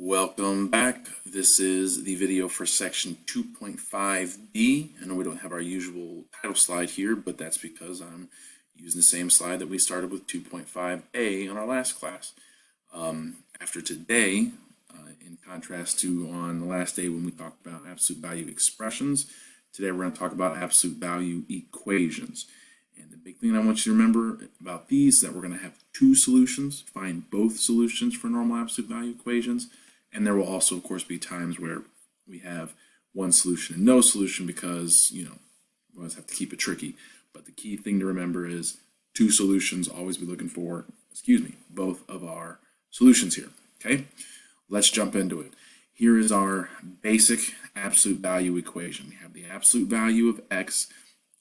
Welcome back. This is the video for section 2.5b. I know we don't have our usual title slide here, but that's because I'm using the same slide that we started with 2.5a on our last class. After today, in contrast to on the last day when we talked about absolute value expressions, today we're going to talk about absolute value equations. And the big thing I want you to remember about these is that we're going to have two solutions, find both solutions for normal absolute value equations. And there will also, of course, be times where we have one solution and no solution because, we always have to keep it tricky. But the key thing to remember is two solutions, always be looking for, both of our solutions here, okay? Let's jump into it. Here is our basic absolute value equation. We have the absolute value of x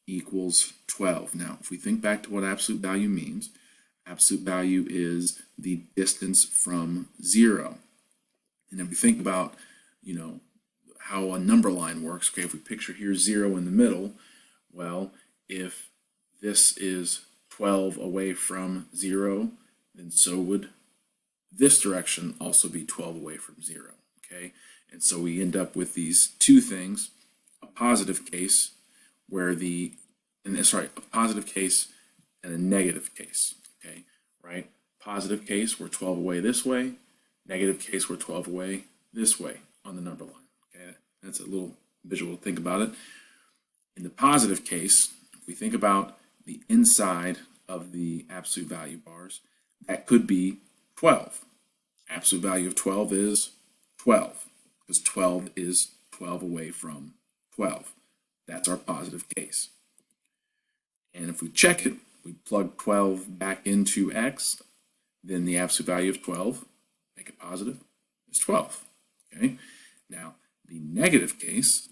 equals 12. Now, if we think back to what absolute value means, absolute value is the distance from 0. And if we think about, how a number line works, okay, if we picture here 0 in the middle, well, if this is 12 away from 0, then so would this direction also be 12 away from 0, okay? And so we end up with these two things, a positive case where a positive case and a negative case, okay, right? Positive case, we're 12 away this way. Negative case, we're 12 away this way on the number line, okay? That's a little visual to think about it. In the positive case, if we think about the inside of the absolute value bars, that could be 12. Absolute value of 12 is 12, because 12 is 12 away from 12. That's our positive case. And if we check it, we plug 12 back into x, then the absolute value of 12, make it positive, is 12, okay? Now, the negative case,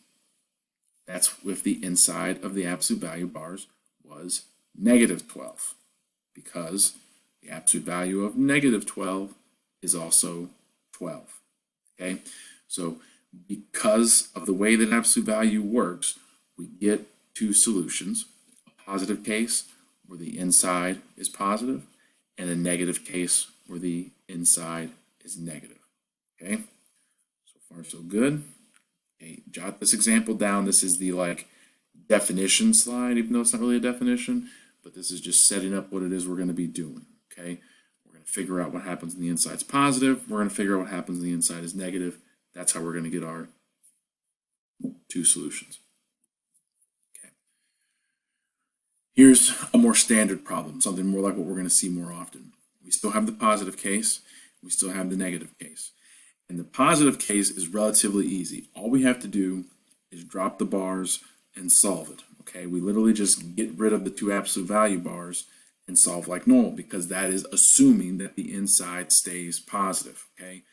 that's if the inside of the absolute value bars was negative 12, because the absolute value of negative 12 is also 12, okay? So because of the way that absolute value works, we get two solutions, a positive case where the inside is positive and a negative case where the inside is negative, okay? So far so good. Okay, jot this example down. This is the definition slide, even though it's not really a definition, but this is just setting up what it is we're going to be doing, okay? We're going to figure out what happens when the inside is positive. We're going to figure out what happens when the inside is negative. That's how we're going to get our two solutions. Okay. Here's a more standard problem, something more like what we're going to see more often. We still have the positive case. We still have the negative case. And the positive case is relatively easy. All we have to do is drop the bars and solve it, okay? We literally just get rid of the two absolute value bars and solve like normal, because that is assuming that the inside stays positive, okay?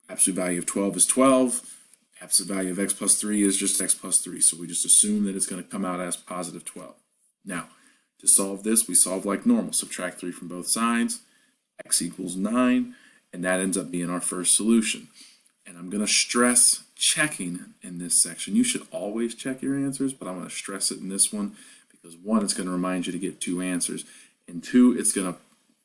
Absolute value of 12 is 12. Absolute value of x plus 3 is just x plus 3. So we just assume that it's going to come out as positive 12. Now, to solve this, we solve like normal. Subtract 3 from both sides. X equals 9, and that ends up being our first solution. And I'm going to stress checking in this section. You should always check your answers, but I'm going to stress it in this one because, one, it's going to remind you to get two answers, and two, it's going to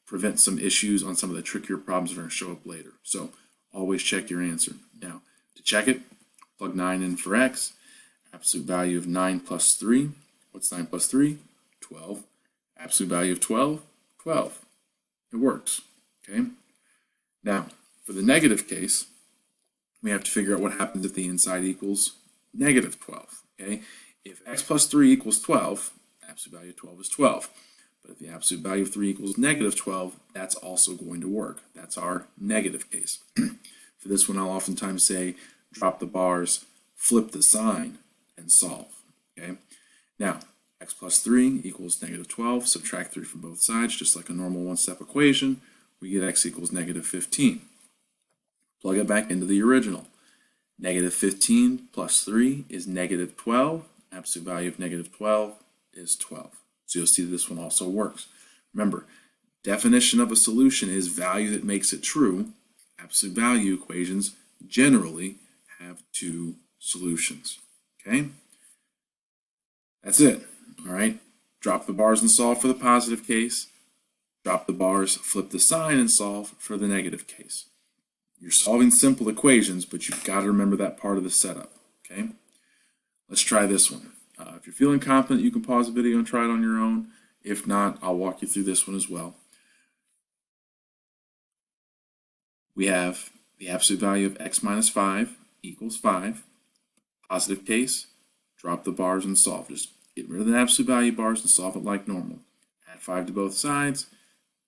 prevent some issues on some of the trickier problems that are going to show up later. So always check your answer. Now, to check it, plug 9 in for x. Absolute value of 9 plus 3. What's 9 plus 3? 12. Absolute value of 12? 12. It works, okay? Now, for the negative case, we have to figure out what happens if the inside equals negative 12, okay? If x plus 3 equals 12, absolute value of 12 is 12. But if the absolute value of 3 equals negative 12, that's also going to work. That's our negative case. For this one, I'll oftentimes say, drop the bars, flip the sign, and solve, okay? Now, x plus 3 equals negative 12. Subtract 3 from both sides, just like a normal one-step equation. We get x equals negative 15. Plug it back into the original. Negative 15 plus 3 is negative 12. Absolute value of negative 12 is 12. So you'll see that this one also works. Remember, definition of a solution is value that makes it true. Absolute value equations generally have two solutions, okay? That's it. All right, drop the bars and solve for the positive case. Drop the bars, flip the sign, and solve for the negative case. You're solving simple equations, but you've got to remember that part of the setup, okay? Let's try this one. If you're feeling confident, you can pause the video and try it on your own. If not, I'll walk you through this one as well. We have the absolute value of x minus 5 equals 5. Positive case, drop the bars and solve. Just get rid of the absolute value bars and solve it like normal. Add 5 to both sides,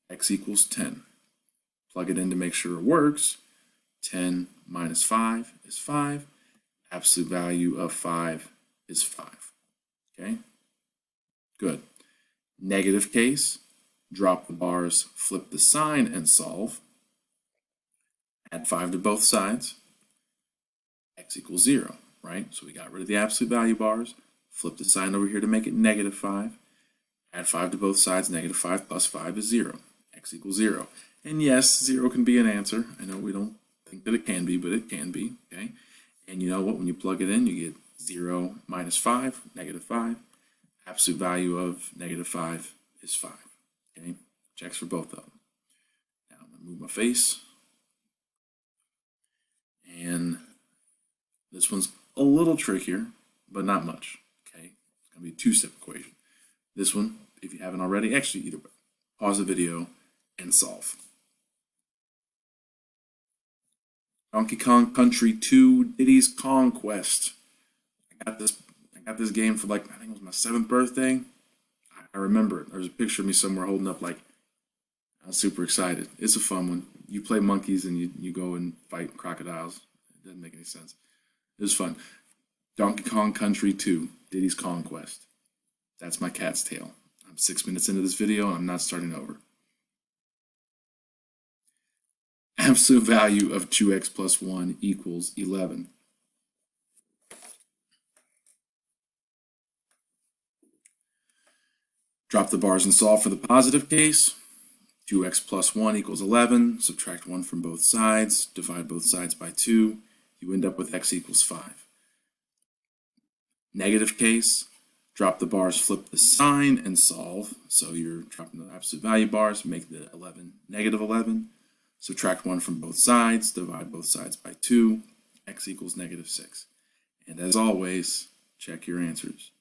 x equals 10. Plug it in to make sure it works. 10 minus 5 is 5. Absolute value of 5 is 5. Okay? Good. Negative case, drop the bars, flip the sign, and solve. Add 5 to both sides. X equals 0, right? So we got rid of the absolute value bars. Flip the sign over here to make it negative 5. Add 5 to both sides. Negative 5 plus 5 is 0. X equals 0. And yes, 0 can be an answer. I know we don't think that it can be, but it can be, okay? And you know what? When you plug it in, you get 0 minus 5, negative 5. Absolute value of negative 5 is 5, okay? Checks for both of them. Now I'm going to move my face. And this one's a little trickier, but not much, okay? It's going to be a two-step equation. This one, if you haven't already, actually either way, pause the video and solve. Donkey Kong Country 2 Diddy's Kong Quest. I got this game for like, I think it was my 7th birthday. I remember it. There's a picture of me somewhere holding up like, I was super excited. It's a fun one. You play monkeys and you go and fight crocodiles. It doesn't make any sense. It was fun. Donkey Kong Country 2 Diddy's Kong Quest. That's my cat's tail. I'm 6 minutes into this video and I'm not starting over. Absolute value of 2x plus 1 equals 11. Drop the bars and solve for the positive case. 2x plus 1 equals 11. Subtract 1 from both sides. Divide both sides by 2. You end up with x equals 5. Negative case. Drop the bars, flip the sign, and solve. So you're dropping the absolute value bars, make the 11 negative 11. Subtract 1 from both sides, divide both sides by 2, x equals negative 6. And as always, check your answers.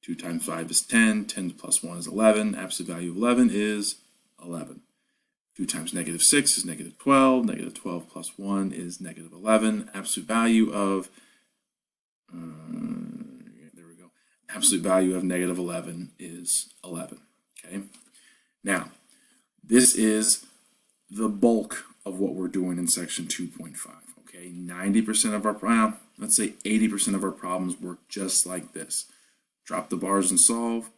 2 times 5 is 10, 10 plus 1 is 11, absolute value of 11 is 11. 2 times negative 6 is negative 12, negative 12 plus 1 is negative 11, absolute value of, there we go, absolute value of negative 11 is 11, okay? Now, this is the bulk of what we're doing in section 2.5, okay? 90% of our, well, let's say 80% of our problems work just like this. Drop the bars and solve,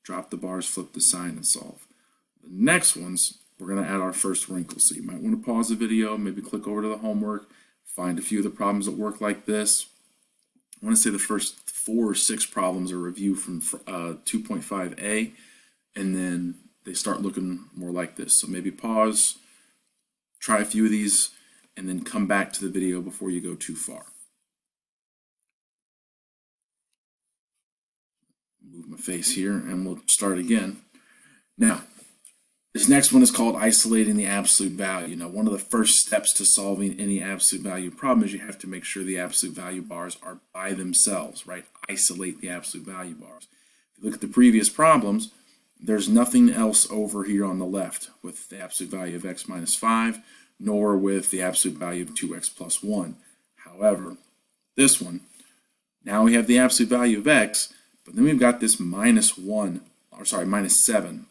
drop the bars, flip the sign and solve. The next ones, we're gonna add our first wrinkle. So you might wanna pause the video, maybe click over to the homework, find a few of the problems that work like this. I wanna say the first 4 or 6 problems are reviewed from 2.5a, and then they start looking more like this. So maybe pause, try a few of these, and then come back to the video before you go too far. Move my face here, and we'll start again. Now, this next one is called isolating the absolute value. Now, one of the first steps to solving any absolute value problem is you have to make sure the absolute value bars are by themselves, right? Isolate the absolute value bars. If you look at the previous problems, there's nothing else over here on the left with the absolute value of x minus 5, nor with the absolute value of 2x plus 1. However, this one, now we have the absolute value of x, but then we've got this minus 7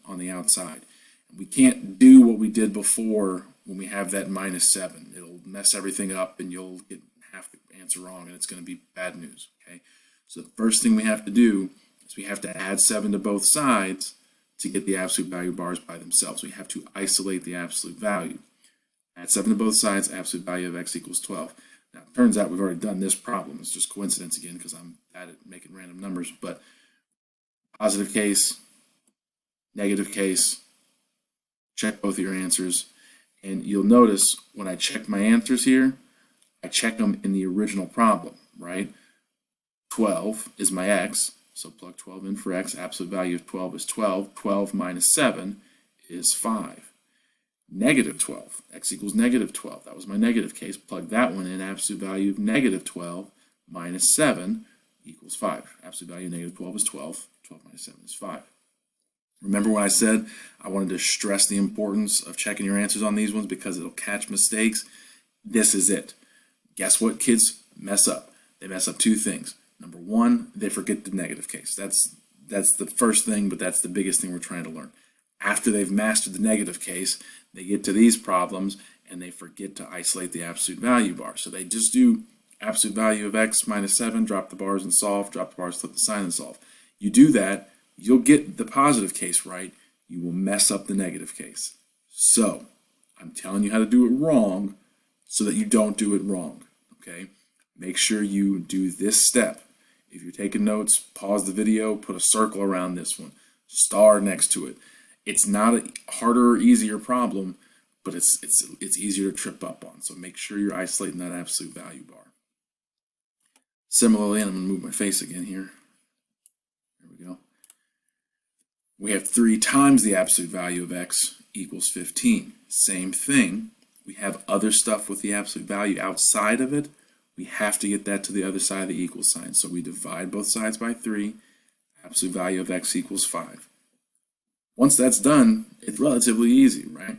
on the outside. We can't do what we did before when we have that minus 7. It'll mess everything up and you'll get half the answer wrong and it's going to be bad news, okay? So the first thing we have to do is we have to add 7 to both sides to get the absolute value bars by themselves. We have to isolate the absolute value. Add 7 to both sides, absolute value of x equals 12. Now, it turns out we've already done this problem. It's just coincidence again because I'm bad at making random numbers, but positive case, negative case, check both of your answers. And you'll notice when I check my answers here, I check them in the original problem, right? 12 is my x, so plug 12 in for x. Absolute value of 12 is 12. 12 minus 7 is 5. negative 12. X equals negative 12. That was my negative case. Plug that one in. Absolute value of negative 12 minus 7 equals 5. Absolute value of negative 12 is 12. 12 minus 7 is 5. Remember when I said I wanted to stress the importance of checking your answers on these ones because it'll catch mistakes? This is it. Guess what kids mess up? They mess up two things. Number one, they forget the negative case. That's the first thing, but that's the biggest thing we're trying to learn. After they've mastered the negative case, they get to these problems and they forget to isolate the absolute value bar. So they just do absolute value of x minus 7, drop the bars and solve, drop the bars, flip the sign and solve. You do that, you'll get the positive case right. You will mess up the negative case. So I'm telling you how to do it wrong so that you don't do it wrong, okay? Make sure you do this step. If you're taking notes, pause the video, put a circle around this one, star next to it. It's not a harder or easier problem, but it's easier to trip up on. So make sure you're isolating that absolute value bar. Similarly, and I'm going to move my face again here. There we go. We have 3 times the absolute value of x equals 15. Same thing. We have other stuff with the absolute value outside of it. We have to get that to the other side of the equal sign. So we divide both sides by 3. Absolute value of x equals 5. Once that's done, it's relatively easy, right?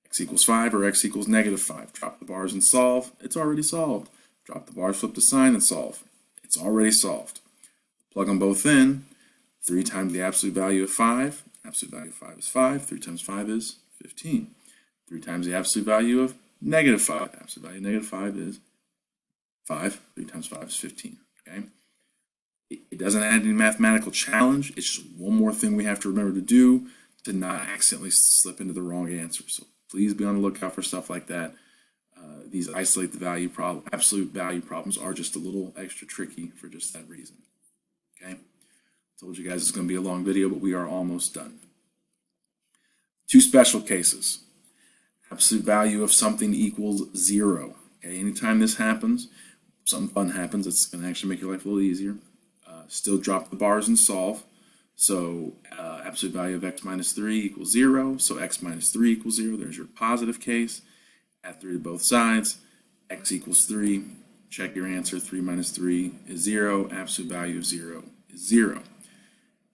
X equals 5 or x equals negative 5. Drop the bars and solve. It's already solved. Drop the bars, flip the sign, and solve. It's already solved. Plug them both in. 3 times the absolute value of 5. Absolute value of 5 is 5. 3 times 5 is 15. 3 times the absolute value of negative 5. Absolute value of negative 5 is 5. 3 times 5 is 15. Okay? It doesn't add any mathematical challenge. It's just one more thing we have to remember to do to not accidentally slip into the wrong answer. So please be on the lookout for stuff like that. These isolate the value problem, absolute value problems are just a little extra tricky for just that reason. Okay? Told you guys it's going to be a long video, but we are almost done. 2 special cases. Absolute value of something equals 0. Okay, anytime this happens, something fun happens, it's going to actually make your life a little easier. Still drop the bars and solve. So absolute value of x minus 3 equals 0. So x minus 3 equals 0. There's your positive case. Add 3 to both sides. X equals 3. Check your answer. 3 minus 3 is 0. Absolute value of 0 is 0.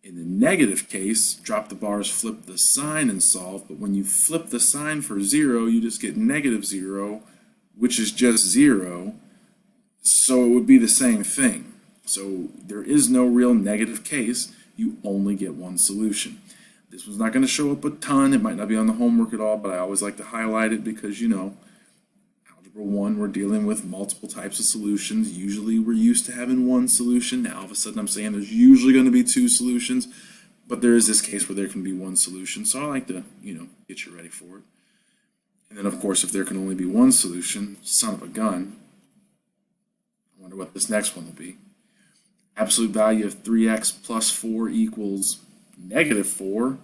In the negative case, drop the bars, flip the sign, and solve. But when you flip the sign for 0, you just get negative 0, which is just 0. So it would be the same thing. So there is no real negative case. You only get one solution. This was not going to show up a ton. It might not be on the homework at all, but I always like to highlight it because, you know, Algebra 1, we're dealing with multiple types of solutions. Usually we're used to having one solution. Now all of a sudden I'm saying there's usually going to be 2 solutions, but there is this case where there can be one solution. So I like to, you know, get you ready for it. And then of course, if there can only be one solution, son of a gun, I wonder what this next one will be. Absolute value of 3x plus 4 equals negative 4.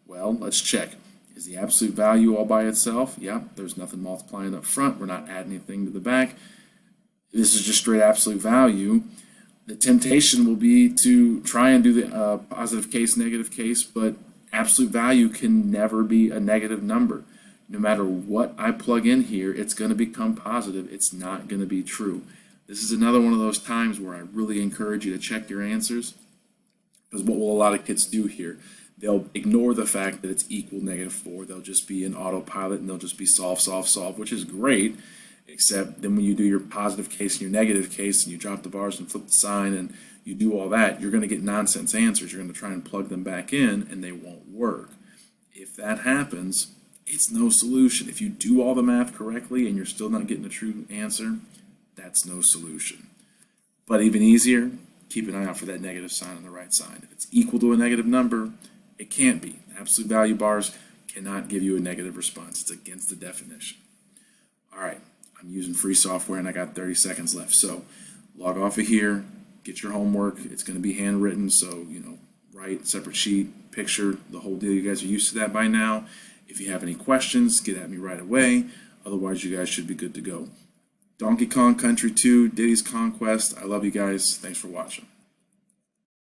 Well, let's check. Is the absolute value all by itself? Yep, there's nothing multiplying up front. We're not adding anything to the back. This is just straight absolute value. The temptation will be to try and do the positive case, negative case, but absolute value can never be a negative number. No matter what I plug in here, it's going to become positive. It's not going to be true. This is another one of those times where I really encourage you to check your answers, because what will a lot of kids do here? They'll ignore the fact that it's equal negative 4. They'll just be in autopilot and they'll just be solve, solve, solve, which is great, except then when you do your positive case and your negative case and you drop the bars and flip the sign and you do all that, you're going to get nonsense answers. You're going to try and plug them back in and they won't work. If that happens, it's no solution. If you do all the math correctly and you're still not getting a true answer, that's no solution. But even easier, keep an eye out for that negative sign on the right side. If it's equal to a negative number, it can't be. Absolute value bars cannot give you a negative response. It's against the definition. All right, I'm using free software and I got 30 seconds left. So log off of here, get your homework. It's going to be handwritten, so, you know, write, separate sheet, picture, the whole deal. You guys are used to that by now. If you have any questions, get at me right away. Otherwise, you guys should be good to go. Donkey Kong Country 2, Diddy's Conquest. I love you guys. Thanks for watching.